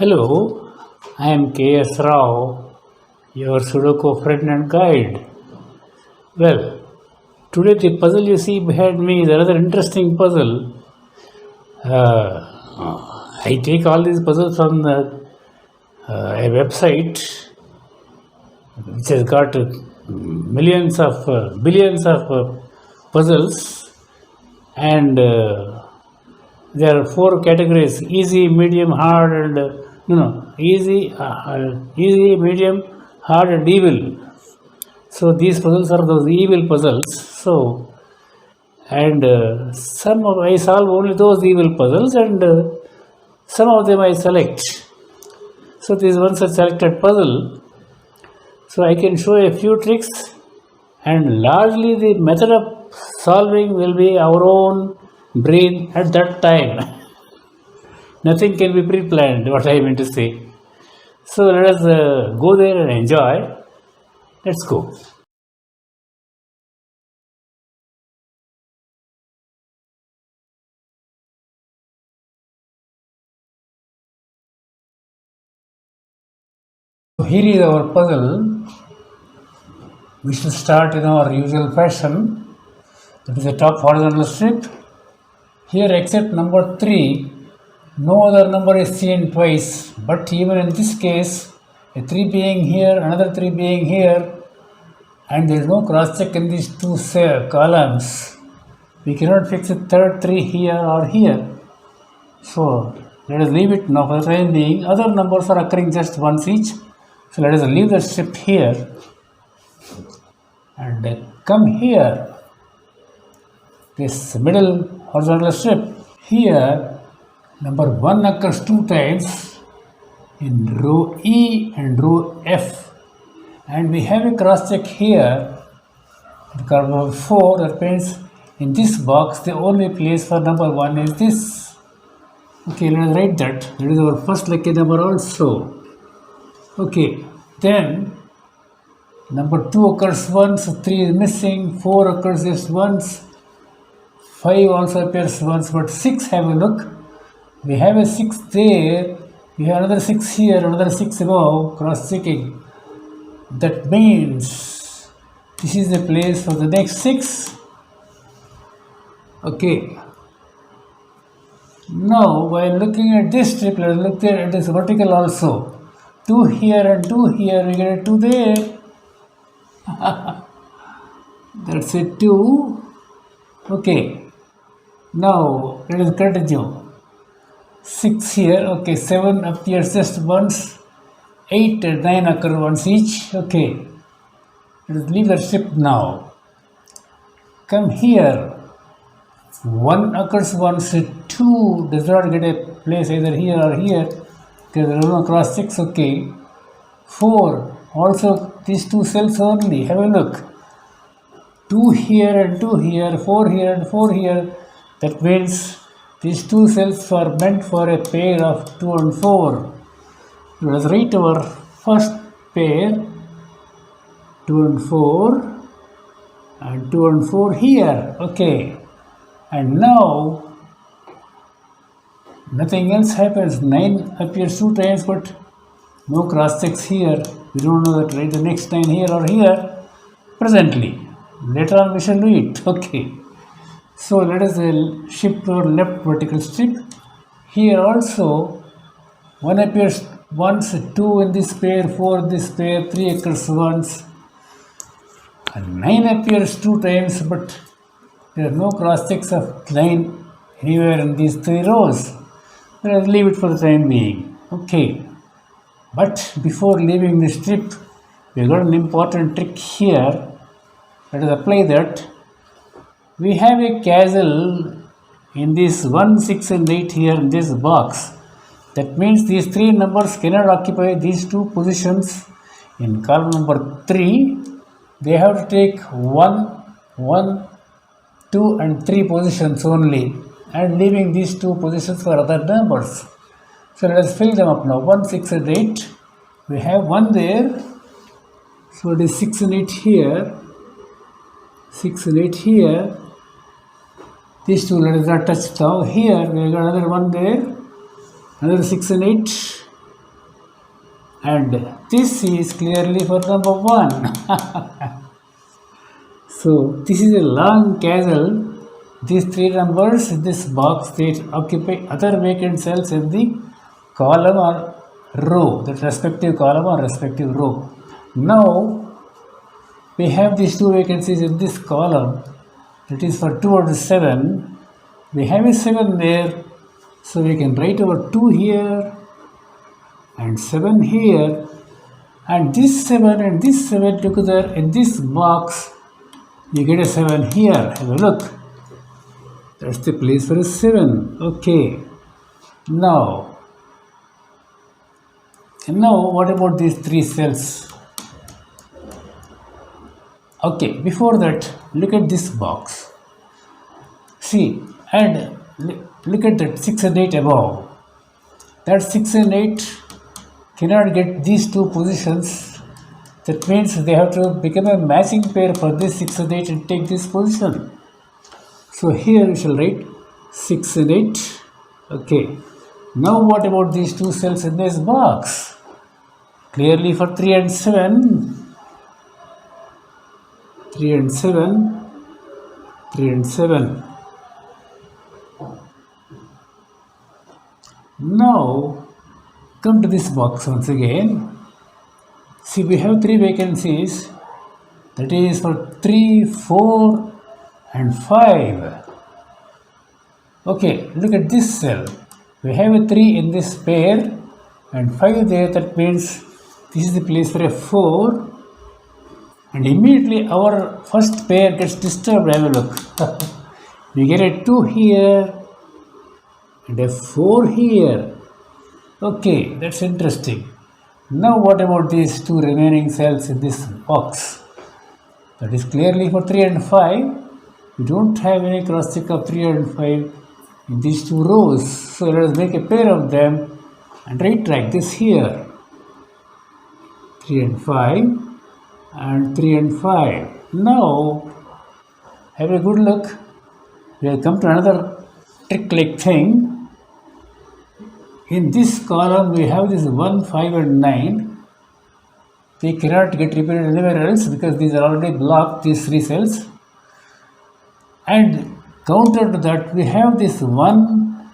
Hello, I am K.S. Rao, your Sudoku friend and guide. Well, today the puzzle you see behind me is another interesting puzzle. I take all these puzzles from a website which has got billions of puzzles, and there are four categories: easy, medium, hard, and easy, medium, hard, and evil. So these puzzles are those evil puzzles. So, and some of I solve only those evil puzzles, and some of them I select. So this one's a selected puzzle. So I can show a few tricks, and largely the method of solving will be our own brain at that time. Nothing can be pre-planned, what I mean to say. So let us go there and enjoy. Let's go. Here is our puzzle. We shall start in our usual fashion. That is the top horizontal strip. Here, except number 3, no other number is seen twice. But even in this case, a 3 being here, another 3 being here, and there is no cross check in these two columns, we cannot fix a third 3 here or here. So let us leave it now for the time being. Other numbers are occurring just once each. So let us leave the strip here and come here. This middle horizontal strip. Here, number 1 occurs 2 times in row E and row F. And we have a cross check here. The column 4, that means in this box, the only place for number 1 is this. Okay, let us write that. That is our first lucky number also. Okay, then number 2 occurs once, 3 is missing, 4 occurs just once, 5 also appears once, but 6, have a look. We have a 6 there, we have another 6 here, another 6 above, cross checking. That means this is the place for the next 6. Okay. Now, while looking at this strip, let us look there at this vertical also. 2 here and 2 here, we get a 2 there. That's a 2. Okay. Now, let us continue. 6 here, okay, 7 appears just once. 8 and 9 occur once each. Okay. Let us leave the strip now. Come here. 1 occurs once, 2 does not get a place either here or here because there is no cross checks. Okay. 4, also these 2 cells only. Have a look. 2 here and 2 here, 4 here and 4 here. That means these 2 cells are meant for a pair of 2 and 4. Let us write our first pair, 2 and 4, and 2 and 4 here. Okay. And now, nothing else happens. 9 appears 2 times, but no cross checks here. We don't know that write the next 9 here or here presently. Later on we shall do it. Okay. So let us shift to our left vertical strip. Here also, 1 appears once, 2 in this pair, 4 in this pair, 3 occurs once, and 9 appears 2 times, but there are no cross checks of 9 anywhere in these 3 rows. Let us leave it for the time being. Okay. But before leaving the strip, we got an important trick here. Let us apply that. We have a castle in this 1, 6 and 8 here in this box. That means these 3 numbers cannot occupy these 2 positions. In column number 3, they have to take 1, 1, 2 and 3 positions only, and leaving these 2 positions for other numbers. So let us fill them up now. 1, 6 and 8. We have 1 there. So it is 6 and 8 here. 6 and 8 here. These 2 let us not touch now. Here we have got another 1 there. Another 6 and 8. and this is clearly for number 1. So this is a long castle. These three numbers in this box, they occupy other vacant cells in the column or row, that respective column or respective row. Now we have these two vacancies in this column, that is for 2 and 7. We have a 7 there, so we can write our 2 here and 7 here, and this 7 and this 7 together in this box, you get a 7 here. Have a look. That's the place for a 7. Okay. Now what about these 3 cells? Okay, before that, look at this box. See, and look at that 6 and 8 above. That 6 and 8 cannot get these two positions. That means they have to become a matching pair for this 6 and 8 and take this position. So here we shall write 6 and 8. Okay. Now what about these two cells in this box? Clearly for 3 and 7. 3 and 7. 3 and 7. Now come to this box once again. See, we have 3 vacancies, that is for 3, 4 and 5. Okay, look at this cell. We have a 3 in this pair and 5 there, that means this is the place for a 4, and immediately our first pair gets disturbed. Have a look. We get a 2 here and a 4 here. Okay, that's interesting. Now what about these 2 remaining cells in this box? That is clearly for 3 and 5. We don't have any cross check of 3 and 5 in these 2 rows. So let us make a pair of them and write like this here. 3 and 5 and 3 and 5. Now have a good look. We have come to another trick-like thing. In this column we have this 1, 5 and 9. They cannot get repeated anywhere else because these are already blocked, these 3 cells. And counter to that we have this 1,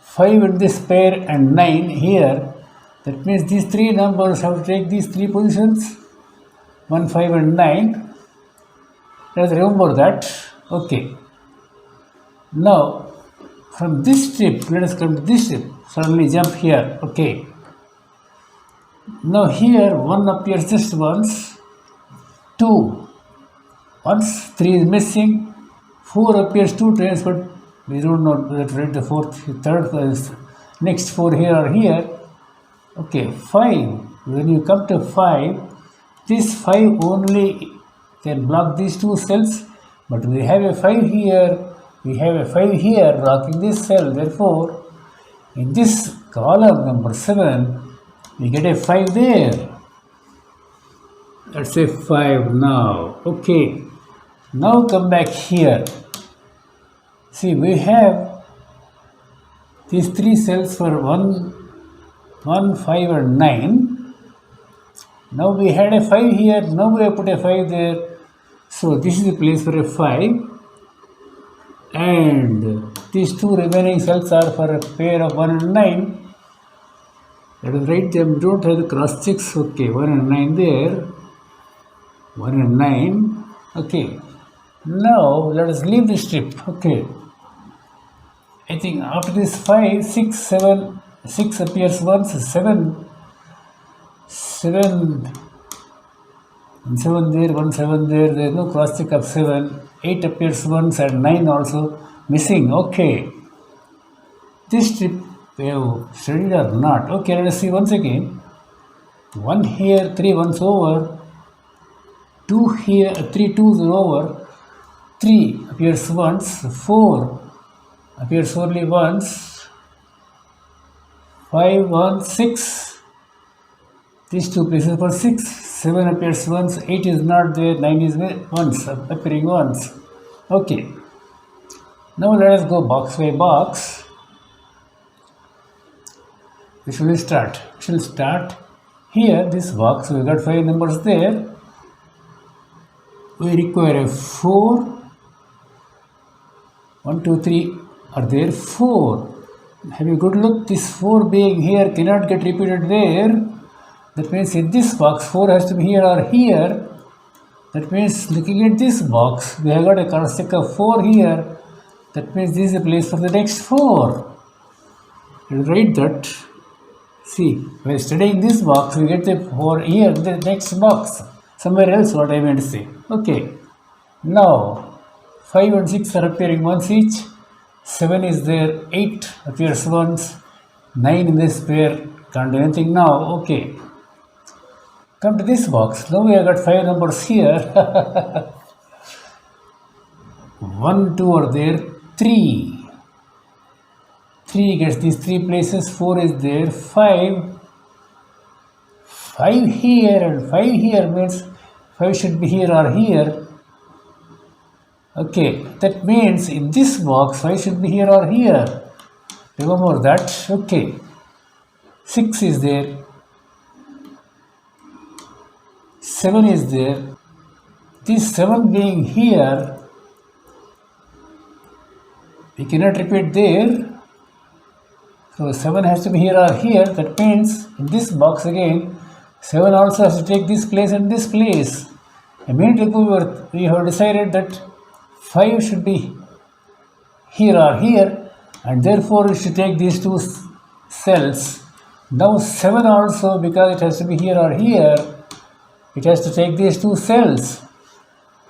5 in this pair and 9 here. That means these 3 numbers have to take these 3 positions, 1, 5 and 9. Let us remember that. Okay. Now from this strip, let us come to this strip. Suddenly jump here. Okay. Now here 1 appears just once, 2 once, 3 is missing, 4 appears 2 times, but we don't know whether to write the 4th, 3rd, next 4 here or here. Okay, 5. When you come to 5, this 5 only can block these 2 cells, but we have a 5 here, we have a 5 here blocking this cell. Therefore, in this column number 7, we get a 5 there. Let's say 5 now. Okay. Now come back here. See, we have these 3 cells for 1, 5 and 9. Now we had a 5 here. Now we have put a 5 there. So this is the place for a 5. And these 2 remaining cells are for a pair of 1 and 9. Let us write them. Don't have the cross checks. Okay, 1 and 9 there. 1 and 9. Okay. Now let us leave the strip. Okay. I think after this 5, 6, 7, 6 appears once, 7 and 7 there, 1, 7 there. There is no cross check of 7. 8 appears once and 9 also missing. Okay. This strip we have studied or not. Okay, let us see once again. 1 here, 3 ones over. 2 here, 3 twos are over. 3 appears once. 4 appears only once. 5, 1, 6. These 2 places for 6. 7 appears once. 8 is not there. 9 is once, appearing once. Okay. Now let us go box by box. We shall start. We shall start Here, this box, we got 5 numbers there. We require a 4. 1, 2, 3 are there, 4. Have a good look. This 4 being here cannot get repeated there. That means in this box, 4 has to be here or here. That means looking at this box, we have got a characteristic of 4 here. That means this is the place for the next 4. We'll write that. See, while studying this box, we get the 4 here, the next box. Somewhere else, what I meant to say. Okay. Now, 5 and 6 are appearing once each. 7 is there. 8 appears once. 9 in this pair. Can't do anything now. Okay. Come to this box. Now we have got 5 numbers here. 1, 2 are there. 3. 3 gets these 3 places. 4 is there. 5. 5 here and 5 here means 5 should be here or here. Okay, that means in this box 5 should be here or here. Remember that. Okay. 6 is there. 7 is there. This 7 being here, we cannot repeat there. So 7 has to be here or here. That means in this box again, 7 also has to take this place and this place. A minute ago we have decided that 5 should be here or here, and therefore we should take these 2 cells. Now 7 also, because it has to be here or here, it has to take these 2 cells.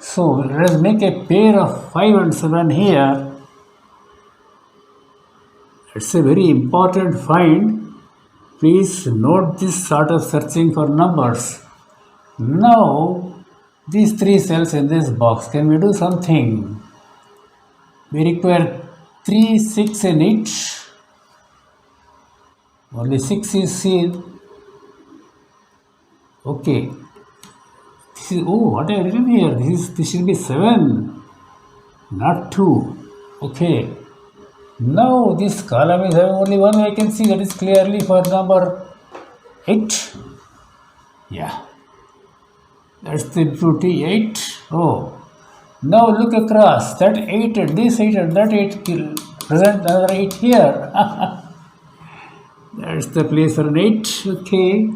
So let us make a pair of 5 and 7 here. It's a very important find. Please note this sort of searching for numbers. Now, these 3 cells in this box, can we do something? We require 3, 6 in each. Only 6 is seen. Okay. This is, oh, what I have written here? This should be 7, not 2. Okay. Now this column is having only one vacancy, that is clearly for number 8. Yeah. That's the beauty, 8. Oh. Now look across. That 8 and this 8 and that 8 present another 8 here. That's the place for an 8. Okay.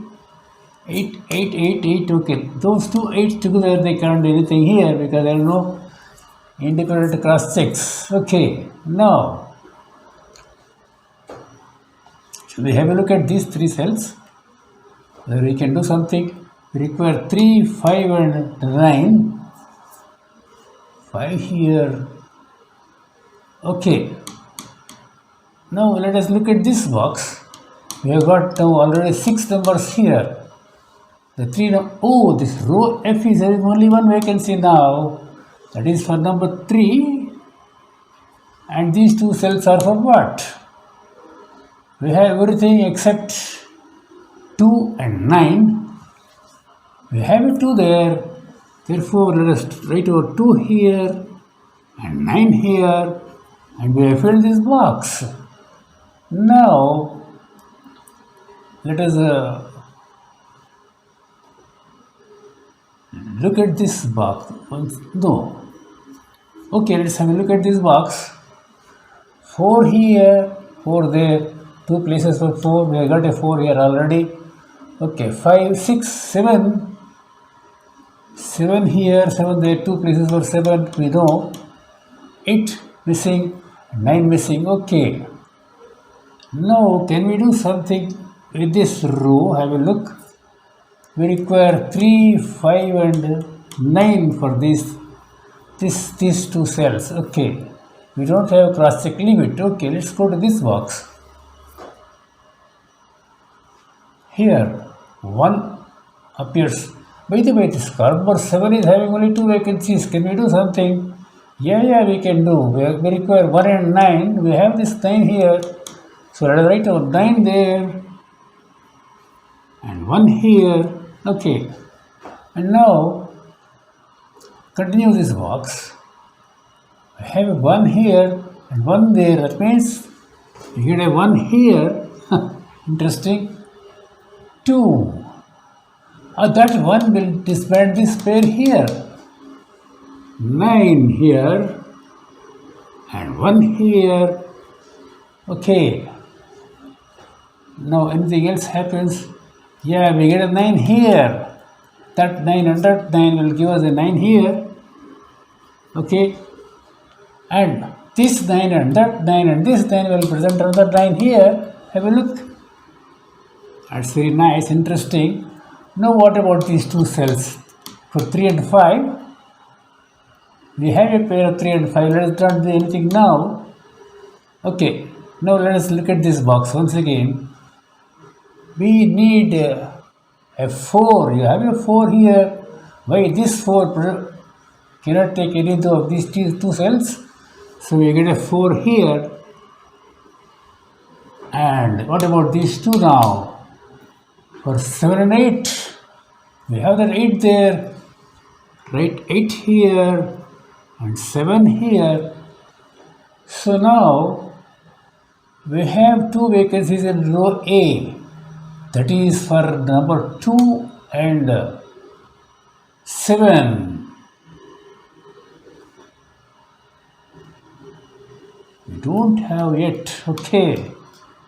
8, 8, 8, 8. Okay. Those 2 8s together, they can't do anything here because there are no independent cross checks. Okay. Now, shall we have a look at these 3 cells? Where we can do something. We require 3, 5 and 9. 5 here. Okay. Now let us look at this box. We have got now already 6 numbers here. The 3 oh, this row F is having only one vacancy now. That is for number 3. And these 2 cells are for what? We have everything except 2 and 9. We have a 2 there. Therefore, let us write our 2 here and 9 here. And we have filled this box. Now, let us look at this box. No. Okay, let's have a look at this box. 4 here, 4 there. 2 places for 4. We have got a 4 here already. Okay, 5, 6, 7. 7 here, 7 there. 2 places for 7. We know. 8 missing, 9 missing. Okay. Now, can we do something with this row? Have a look. We require 3, 5 and 9 for these 2 cells. Okay. We don't have cross-check limit. Okay, let's go to this box. Here, 1 appears. By the way, this column number 7 is having only 2 vacancies. Can we do something? Yeah, we can do. We require 1 and 9. We have this 9 here. So let us write our 9 there. And 1 here. Okay. And now, continue this box. I have 1 here and 1 there. That means we get a 1 here. Interesting. 2. That one will disband this pair here. 9 here and 1 here. Okay. Now anything else happens? Yeah, we get a 9 here. That 9 and that 9 will give us a 9 here. Okay. And this 9 and that 9 and this 9 will present another 9 here. Have a look. That's very nice, interesting. Now what about these two cells? For 3 and 5, we have a pair of 3 and 5. Let us not do anything now. Okay, now let us look at this box once again. We need a 4. You have a 4 here. Why this 4 cannot take any of these two cells? So we get a 4 here. And what about these two now? For 7 and 8, we have that 8 there. Write 8 here and 7 here. So now we have two vacancies in row A. That is for number 2 and 7. We don't have yet. Okay,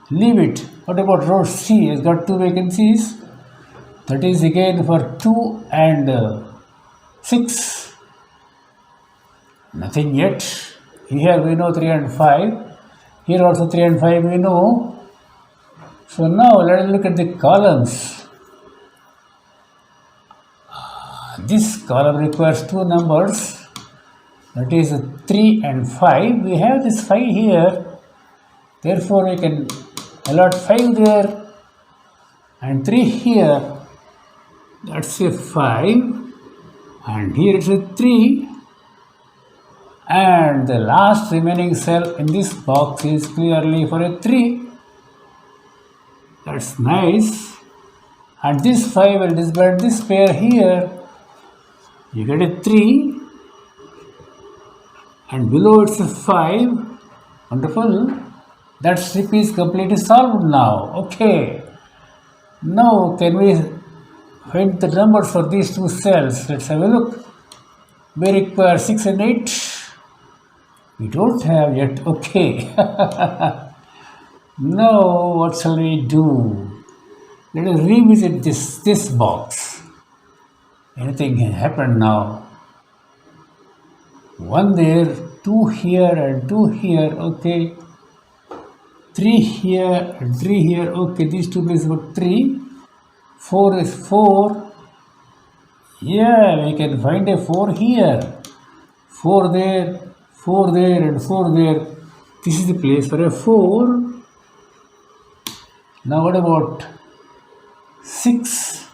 leave it. What about row C? It's got two vacancies. That is again for 2 and 6. Nothing yet. Here we know 3 and 5. Here also 3 and 5 we know. So now let us look at the columns. This column requires two numbers. That is 3 and 5. We have this 5 here. Therefore we can allot 5 there and 3 here. That's a 5. And here it's a 3. And the last remaining cell in this box is clearly for a 3. That's nice. And this 5 will disband this pair here. You get a 3. And below it's a 5. Wonderful. That strip is completely solved now. Okay. Now can we find the numbers for these two cells? Let's have a look. We require 6 and 8. We don't have yet. Okay. Now what shall we do? Let us revisit this box. Anything can happen now. 1 there, 2 here and 2 here. Okay. 3 here and 3 here. Okay, these two places for 3. 4 is 4. Yeah, we can find a 4 here. 4 there, 4 there and 4 there. This is the place for a 4. Now what about 6?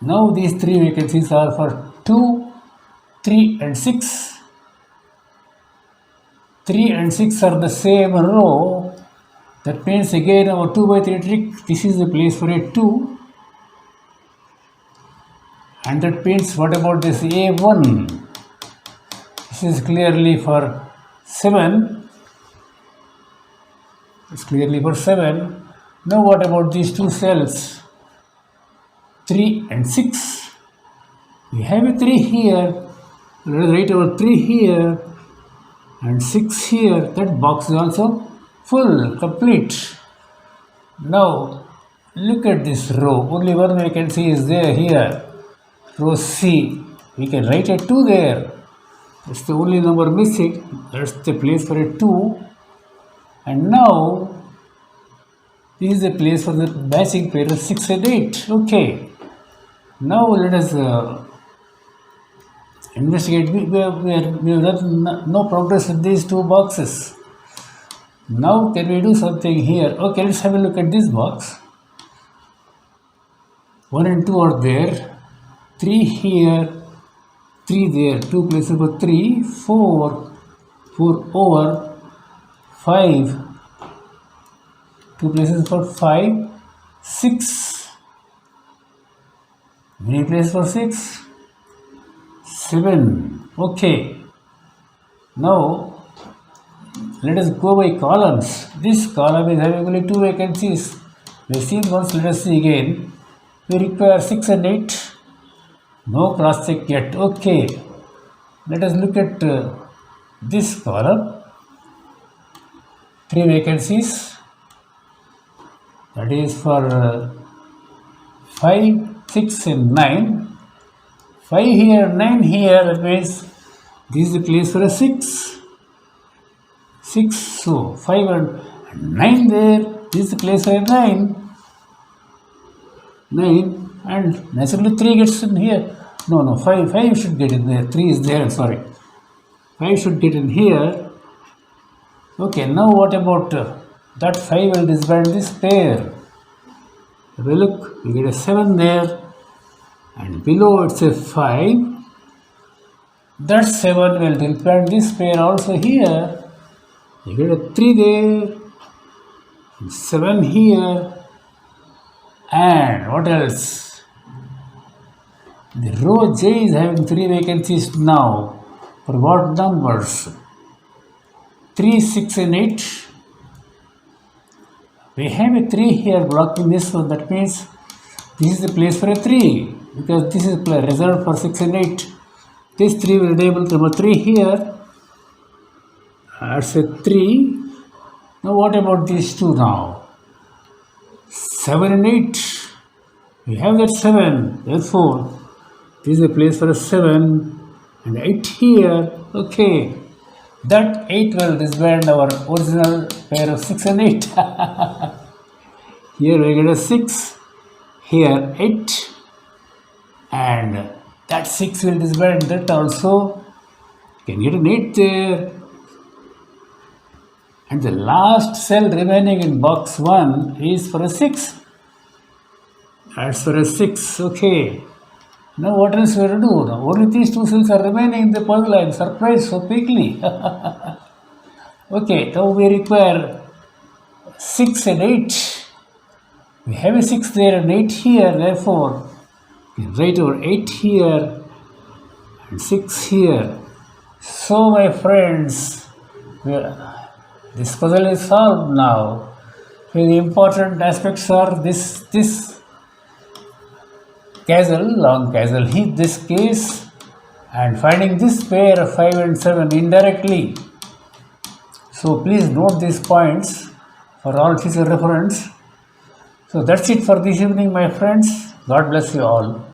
Now these three vacancies are for 2, 3 and 6. 3 and 6 are the same row. That means again our 2 by 3 trick. This is the place for a 2. And that means what about this A1? This is clearly for 7. It's clearly for 7. Now what about these two cells? 3 and 6. We have a 3 here. Let us write our 3 here and 6 here. That box is also full, complete. Now look at this row. Only one vacancy is there here. Row C. We can write a 2 there. That's the only number missing. That's the place for a 2. And now this is the place for the matching pair of 6 and 8. Okay. Now let us investigate. We have done no progress with these two boxes. Now can we do something here? Okay, let's have a look at this box. 1 and 2 are there. 3 here, 3 there. 2 places for 3, 4, 4 over 5, 2 places for 5, 6, many places for 6, 7. Okay. Now let us go by columns. This column is having only 2 vacancies. We have seen once. Let us see again. We require 6 and 8. No cross check yet. Okay. Let us look at this column. 3 vacancies. That is for 5, 6 and 9. 5 here, 9 here. That means this is the place for a 6. 6. So 5 and 9 there. This is the place for a 9. 9 and naturally 3 gets in here. No, 5 should get in there. 3 is there, sorry. 5 should get in here. Okay, now what about that 5 will disband this pair. If we look, we get a 7 there and below it's a 5. That 7 will disband this pair also here. You get a 3 there, and 7 here, and what else? The row J is having 3 vacancies now. For what numbers? 3, 6 and 8. We have a 3 here blocking this one. That means this is the place for a 3 because this is reserved for 6 and 8. This 3 will enable number 3 here. That's a 3. Now what about these two now? 7 and 8. We have that 7. Therefore, this is a place for a 7 and 8 here. Okay. That 8 will disband our original pair of 6 and 8. Here we get a 6. Here 8. And that 6 will disband that also. You can get an 8 there. And the last cell remaining in box 1 is for a 6. That's for a 6. Okay. Now what else we have to do? Now only these two cells are remaining in the puzzle. I am surprised so quickly. Okay, now we require 6 and 8. We have a 6 there and 8 here. Therefore, we write over 8 here and 6 here. So my friends, this puzzle is solved now. The important aspects are this castle, long castle, this case, and finding this pair of 5 and 7 indirectly. So please note these points for all future reference. So that's it for this evening, my friends. God bless you all.